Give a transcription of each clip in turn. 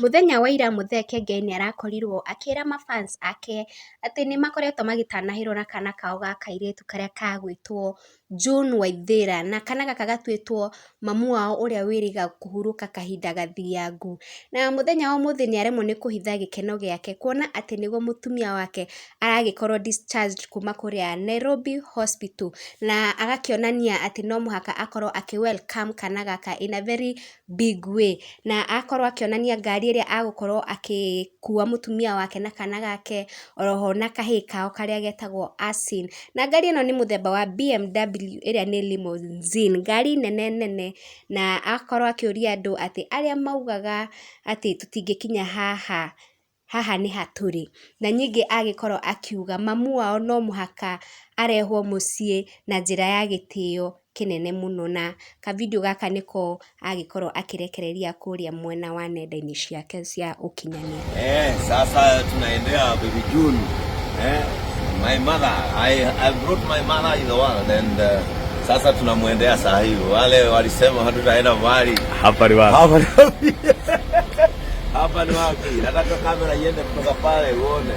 Muthenya wa ira Muthee Kiengei nĩ arakorirwo akĩra mafans ake atĩ nĩ makoretwo magĩtanahĩrwo na kana kao ga kairĩtu karĩa kagwĩtwo June Waithĩra, na kana gaka gatuĩtwo mamu wao ũrĩa wĩrĩga kũhurũka kahinda gathiangu. Na mũthenya wa ũmũthĩ nĩ aremwo nĩ kũhitha gĩkeno gĩake kuona atĩ nĩguo mũtumia wake aragĩkorwo discharged kuma kũrĩa Nairobi Hospital, na agakĩonania atĩ no mũhaka akorwo welcome kana gaka in a very big way, na akorwo akĩonania ngari ĩrĩa agũkorwo akĩkua mũtumia wake na kana gake, oroho na kahĩĩ kao karĩa getagwo Asin. Na ngari ĩno nĩ mũthemba wa BMW ĩrĩa nĩ limousine, ngari nene, na akorwo akĩũria andũ atĩ arĩa maugaga atĩ tũtingĩkinya haha nĩ hatũrĩ. Na ningĩ agĩkorwo akiuga mamu wao no mũhaka arehwo mũciĩ na njĩra ya gĩtĩo kĩnene mũno, na kavindio gaka nĩko agĩkorwo akĩrekereria kũrĩa mwena wa nenda-inĩ ciake cia ũkinyanĩria. Sasa tunaendea baby June. My mother, I brought my mother in the world, and sasa tunamwendea saa hii. Wale walisema hatutaenda mbali. Hapa ni wapi? Hapa ni wapi? Nataka kamera iende kutoka pale uone,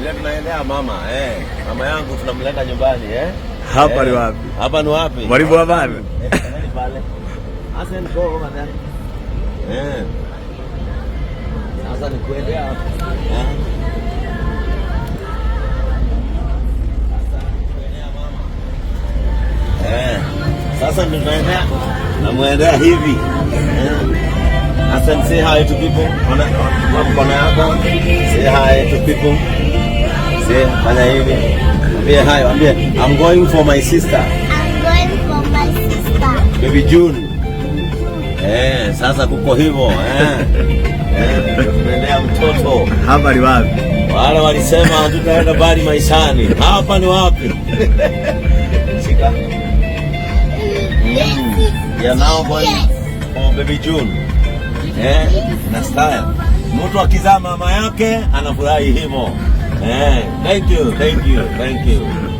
ile tunaendea mama, mama yangu tunamleta nyumbani, Hapa ni wapi? Hapa ni wapi? Mwalimu wa baba. Pale. Asen go over there. Sasa ni kuendea hapa. Sasa tunaendea namwendea hivi. Asen, say hi to people. Kona yako. Say hi to people. Say fanya hivi. Ambie hi, ambie I'm going for my sister. I'm going for my sister. Baby June. Sasa kuko hivyo, tunaendea mtoto. Hapa ni wapi? Wale walisema hatutaenda mbali maishani. Hapa ni wapi? Shika. Yeah, now going for baby June. Na style. Mtu akizaa mama yake anafurahi hivyo. Thank you.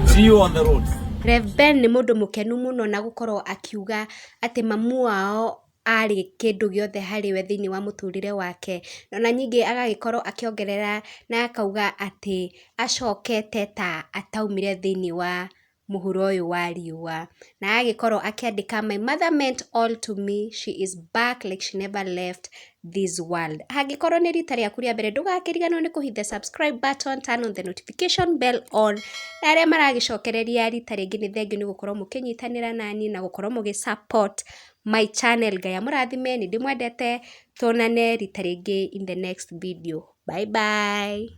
See you on the road. Rev Ben nĩ mũndũ mũkenu mũno na gũkorwo akiuga atĩ mamu wao arĩ kĩndũ gĩothe harĩ we thĩinĩ wa mũtũrĩre wake, na ningĩ agagĩkorwo akĩongerera na akauga atĩ acokete ta ataumire thĩinĩ wa mũhuro ũyũ wa riũa, na agĩkorwo akĩandĩka my mother meant all to me, she is back like she never left this world. Hangĩkorwo nĩ rita rĩaku rĩa mbere, ndũgakĩriganĩrwo nĩ kũhitha subscribe button, turn on the notification bell on, na arĩa maragĩcokereria rita rĩngĩ nĩ thengiũ nĩ gũkorwo mũkĩnyitanĩra nani na gũkorwo mũgĩ-support my channel. Ngai amũrathime, nĩ ndĩmwendete, tuonane rita rĩngĩ in the next video. Bye bye.